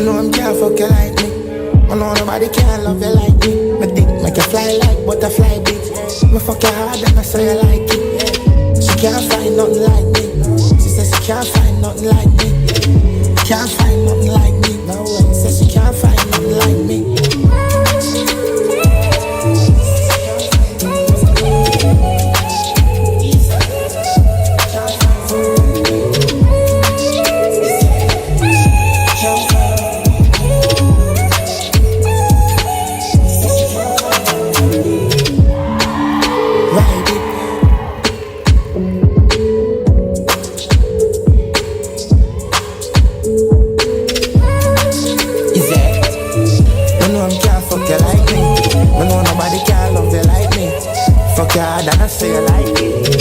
know I'm can't fuck you like me. I know nobody can love you like me. My dick make you fly like butterfly, bitch. Me fuck you hard and I say you like it. She can't find nothing like me. She says she can't find nothing like me. Can't find nothing like me. No way. Says she can't find nothing like me. Fuck you hard and I say you like it.